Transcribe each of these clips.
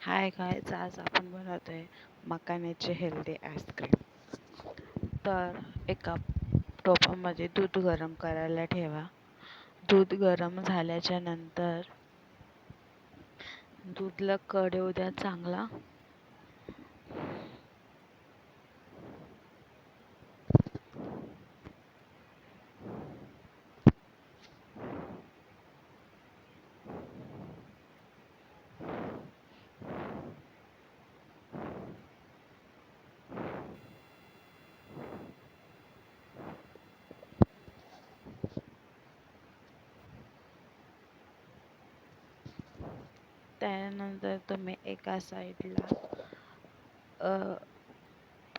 Hi guys, आज आपण बनवतोय मखाण्याचे हेल्दी आईस्क्रीम. तर एका टोपामध्ये दूध गरम करायला ठेवा. दूध गरम झाल्याच्या नंतर दूधला कड येऊ द्या चांगला. त्यानंतर तुम्ही एका साईडला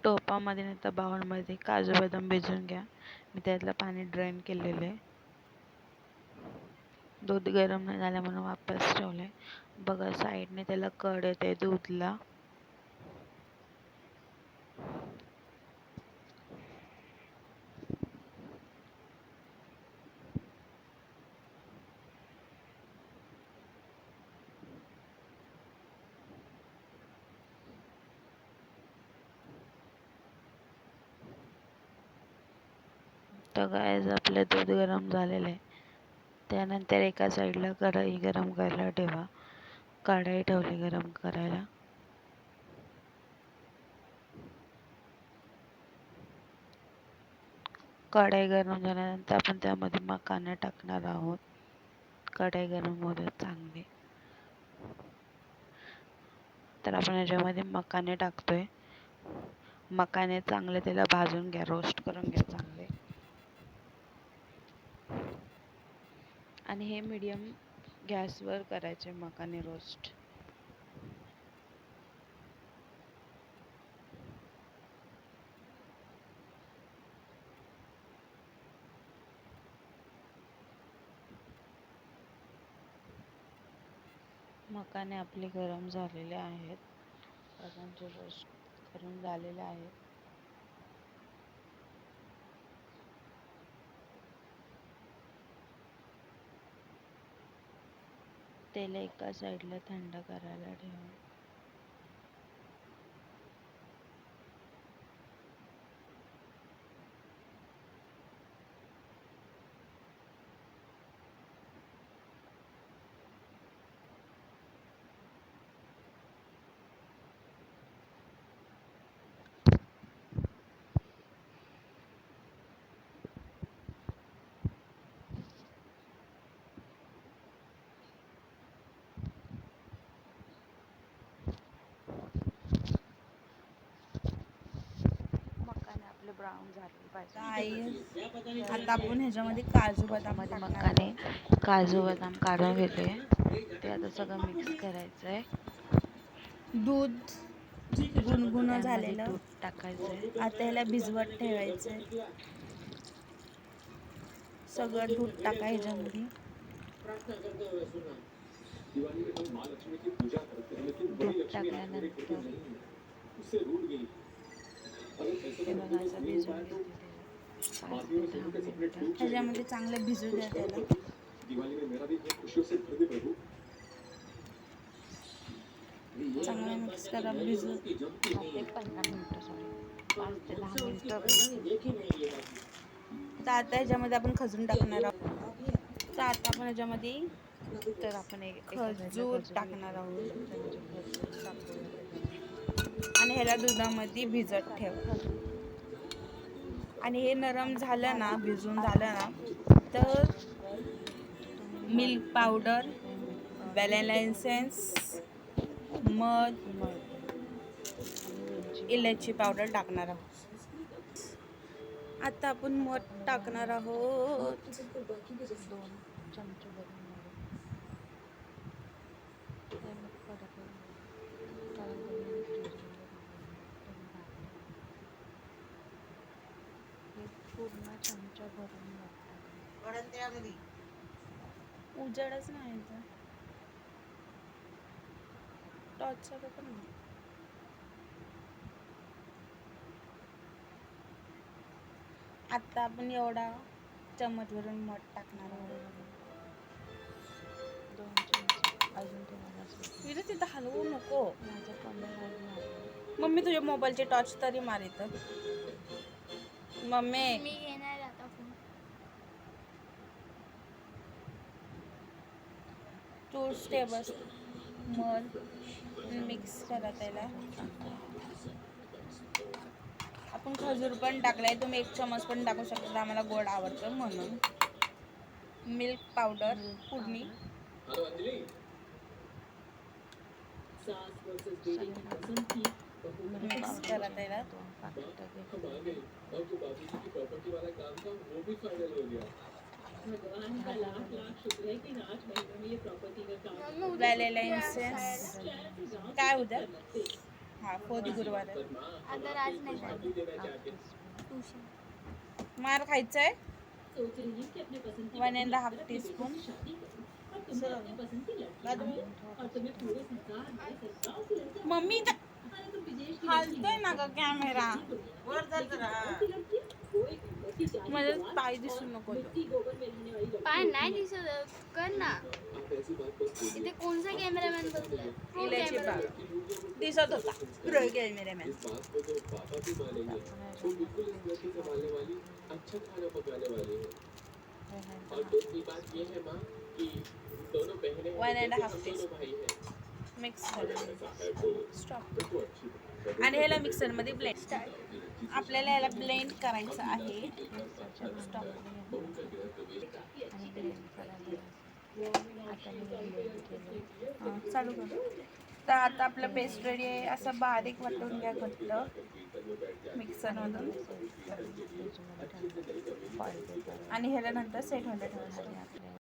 टोपामध्ये नाही तर बाउलमध्ये काजू बदाम भिजवून घ्या. मी त्यातलं पाणी ड्रेन केलेलं आहे. दूध गरम नाही झालं म्हणून वापस ठेवलंय. बघा साईडने त्याला कड येते दूधला. तर गाईज आपलं दूध गरम झालेलं आहे. त्यानंतर एका साईडला कढई गरम करायला ठेवा. कढई ठेवली गरम करायला. कढई गरम झाल्यानंतर आपण त्यामध्ये मखाने टाकणार आहोत. कढई गरम होऊ द्या चांगली. तर आपण याच्यामध्ये मखाने टाकतोय. मखाने चांगले त्याला भाजून घ्या, रोस्ट करून घ्या चांगले. आणि हे मीडियम गॅसवर करायचे मखाने रोस्ट. मखाने आपले गरम झालेले आहेत. मखांचे रोस्ट करून झालेले आहेत. तेल एका साईडला थंड करायला ठेवा. मखाने आपले ब्राऊन झाले पाहिजे. आता आपण ह्याच्यामध्ये काजू बदाम मध्ये टाकणार मखाने आहोत. काजू बदाम काढून घेतले. ते आता सगळं मिक्स करायचंय. दूध गुणगुण त्यामध्ये झालेलं दूध टाकायचंय. आता ह्याला भिजवत ठेवायचंय. सगळं दूध टाका ह्याच्यामध्ये. दूध टाकल्यानंतर हे बघा असं भिजवून घेते त्याला 5 ते 10 मिनिटं. ह्याच्यामध्ये चांगलं भिजू द्या त्याला. चांगलं मिक्स करा, भिजू. 5 ते 15 मिनिटं, सॉरी 5 ते 10 मिनिटं भिजते. तर आता ह्याच्यामध्ये आपण खजूर टाकणार आहोत. तर आता आपण ह्याच्यामध्ये तर आपण एका साईडला खजूर खजूर टाकणार घेतले. आहोत दुसऱ्या साईडला खजूर टाकूया त्याच्यामध्ये. आणि ह्याला दुधामध्ये भिजत ठेव. खजूर आणि हे नरम झालं ना, भिजून झालं ना, तर तर मिल्क मध पावडर, व्हॅनिला एसेन्स, मध, आणि वेलची इलायची पावडर पावडर टाकणार आहोत. आता आपण मध टाकणार आहोत. 2 चमचे भरून मध. हे मध कडक होईल कारण ते मी फ्रीजमध्ये ठेवून टाकले. हे पूर्ण चमचा भरून मध टाकायचं. उजेडच नाही तर टॉर्चचा पेपर नाही. आता आपण एवढा चम्मच भरून मध टाकणार एवढं आहोत. भरून 2 चमचे. अजून तुम्हाला तिथं हलवू नको. मम्मी तुझ्या मोबाईलची टॉर्च तरी मार इथं. मम्मी मी घेणार आता फोन. टू स्टेबल्स मध मिक्स करा त्याला. आपण खजूर पण टाकलाय, तुम्ही 1 चमच पण टाकू शकता, आम्हाला गोड आवडतं म्हणून. मिल्क पावडर फोडणी. मिक्स करा त्याला. Vanilla essence. काय उद्या? हा 4th गुरुवार आहे. अगर आज नाही झालं ट्यूशन. मार खायचंय. 1.5 टीस्पून. मम्मी हालतोय ना ग कॅमेरा. माझे पाय दिसू नको. पाय नाही दिसत, कर ना. इथे कोणता कॅमेरामॅन बसलाय? प्रो इलायची कॅमेरा. पाव दिसत होता. Pro cameraman. One and half teaspoon mix करून स्टॉप. आणि ह्याला मिक्सरमध्ये ब्लेंड. आपल्याला याला ब्लेंड करायचं आहे. स्टॉप. चालू कर. तर आता आपलं पेस्ट रेडी आहे. असं बारीक वाटून घ्या घट्ट मिक्सरमधून. आणि ह्याला नंतर सेट व्हायला ठेवायचं.